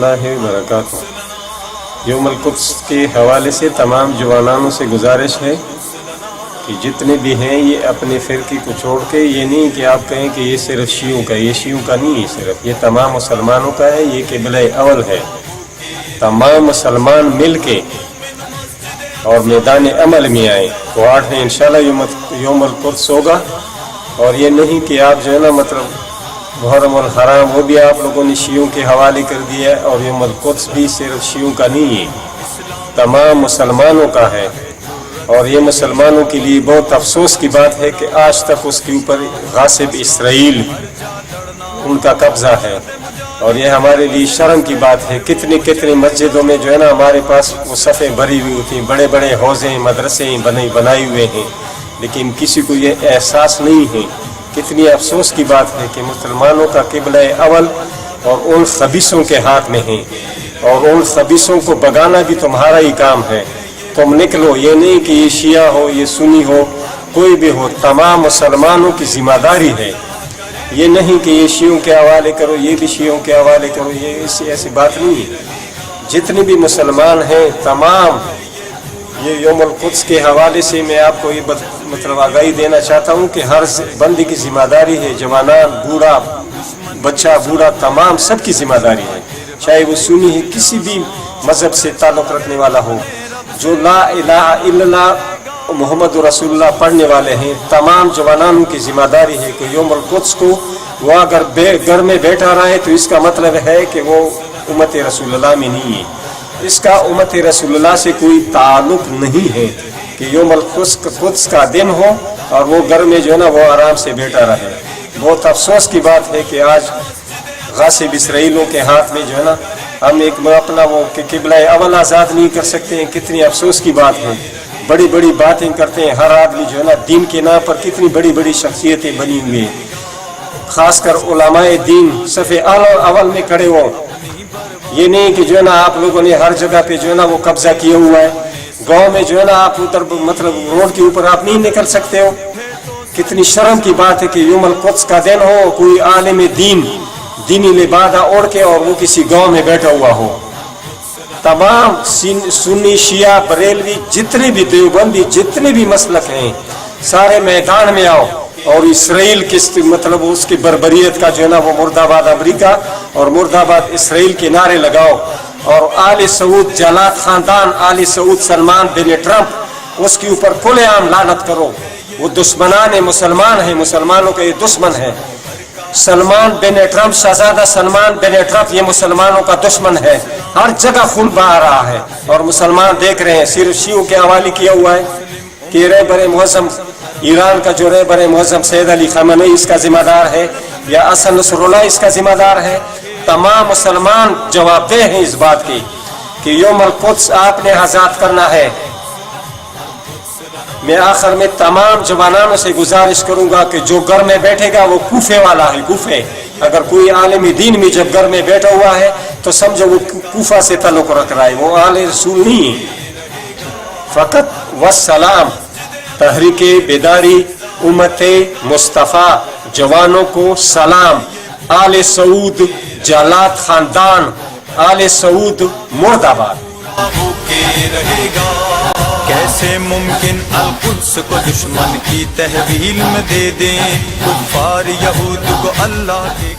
اللہ وبرکاتہ۔ یوم القدس کے حوالے سے تمام جوانانوں سے گزارش ہے کہ جتنے بھی ہیں یہ اپنے فرقے کو چھوڑ کے، یہ نہیں کہ آپ کہیں کہ یہ صرف شیعوں کا، یہ شیعوں کا نہیں ہے، صرف یہ تمام مسلمانوں کا ہے، یہ قبلہ اول ہے۔ تمام مسلمان مل کے اور میدان عمل میں آئیں تو 8 انشاءاللہ یوم القدس ہوگا۔ اور یہ نہیں کہ آپ جو ہے نا مطلب محرم الحرام وہ بھی آپ لوگوں نے شیعوں کے حوالے کر دیا ہے، اور یوم القدس بھی صرف شیعوں کا نہیں ہے، تمام مسلمانوں کا ہے۔ اور یہ مسلمانوں کے لیے بہت افسوس کی بات ہے کہ آج تک اس کے اوپر غاصب اسرائیل ان کا قبضہ ہے، اور یہ ہمارے لیے شرم کی بات ہے۔ کتنے مسجدوں میں جو ہے نا ہمارے پاس وہ صفیں بھری ہوئی ہوتی ہیں، بڑے بڑے حوضیں مدرسے بنائے ہوئے ہیں، لیکن کسی کو یہ احساس نہیں ہے۔ کتنی افسوس کی بات ہے کہ مسلمانوں کا قبلہ اول اور ان خبیثوں کے ہاتھ میں ہے، اور ان خبیثوں کو بگانا بھی تمہارا ہی کام ہے۔ تم نکلو، یہ نہیں کہ یہ شیعہ ہو، یہ سنی ہو، کوئی بھی ہو، تمام مسلمانوں کی ذمہ داری ہے۔ یہ نہیں کہ یہ شیعوں کے حوالے کرو، یہ بھی شیعوں کے حوالے کرو، یہ ایسی بات نہیں ہے۔ جتنے بھی مسلمان ہیں تمام، یہ یوم القدس کے حوالے سے میں آپ کو یہ مطلب آگاہی دینا چاہتا ہوں کہ ہر بندے کی ذمہ داری ہے، جوانان، بوڑھا، بچہ، بوڑھا، تمام سب کی ذمہ داری ہے، چاہے وہ سنی ہے، کسی بھی مذہب سے تعلق رکھنے والا ہو، جو لا الہ الا اللہ محمد رسول اللہ پڑھنے والے ہیں، تمام جوانانوں کی ذمہ داری ہے کہ یوم القدس کو وہ اگر گھر میں بیٹھا رہا ہے تو اس کا مطلب ہے کہ وہ امت رسول اللہ میں نہیں ہے، اس کا امت رسول اللہ سے کوئی تعلق نہیں ہے کہ یوم القدس کا دن ہو اور وہ گھر میں جو ہے نا وہ آرام سے بیٹھا رہے۔ بہت افسوس کی بات ہے کہ آج غاصب اسرائیلوں کے ہاتھ میں جو ہے نا ہم ایک اپنا وہ قبلہ اول آزاد نہیں کر سکتے ہیں۔ کتنی افسوس کی بات ہے، بڑی بڑی باتیں کرتے ہیں ہر آدمی جو ہے نا، دین کے نام پر کتنی بڑی بڑی شخصیتیں بنی ہوئی ہیں، خاص کر علماء دین صف اول میں کھڑے ہو۔ یہ نہیں کہ جو ہے نا آپ لوگوں نے ہر جگہ پہ جو ہے نا وہ قبضہ کیا ہوا ہے، گاؤں میں جو ہے نا آپ ادھر مطلب روڈ کے اوپر آپ نہیں نکل سکتے ہو۔ کتنی شرم کی بات ہے کہ یوم القدس کا دن ہو، کوئی عالم دین دینی لبادہ اوڑھ کے اور وہ کسی گاؤں میں بیٹھا ہوا ہو۔ تمام سنی، شیعہ، بریلوی، جتنے بھی دیوبندی، جتنے بھی مسلک ہیں، سارے میدان میں آؤ اور اسرائیل کے مطلب اس کی بربریت کا جو ہے نا وہ مرد آباد امریکہ اور مرد آباد اسرائیل کے نعرے لگاؤ، اور آل سعود جلاد خاندان، آل سعود سلمان بن ٹرمپ، اس کے اوپر کھلے عام لعنت کرو۔ وہ دشمنان مسلمان ہیں، مسلمانوں کا یہ دشمن ہے۔ سلمان بن ٹرمپ، شہزادہ سلمان بن ٹرمپ، یہ مسلمانوں کا دشمن ہے۔ ہر جگہ خون بہا رہا ہے اور مسلمان دیکھ رہے ہیں۔ صرف شیعوں کے حوالے کیا ہوا ہے کہ رہبر معظم ایران کا جو رہبر معظم سید علی خامنئی اس کا ذمہ دار ہے، یا حسن نصر اللہ اس کا ذمہ دار ہے۔ تمام مسلمان جواب دہ ہیں اس بات کی کہ یوم القدس آپ نے آزاد کرنا ہے۔ میں آخر میں تمام جوانانوں سے گزارش کروں گا کہ جو گھر میں بیٹھے گا وہ کوفے والا ہے، کوفے۔ اگر کوئی عالم دین میں جب گھر میں بیٹھا ہوا ہے تو سمجھو وہ کوفہ سے تعلق رکھ رہا ہے، وہ آل رسول نہیں ہے۔ فقط والسلام، تحریک بیداری امت مصطفیٰ جوانوں کو سلام۔ آل سعود جلاد خاندان، آل سعود مرد آباد۔ کیسے ممکن القدس کو دشمن کی تحویل میں دے دیں، کفار یہود کو اللہ کے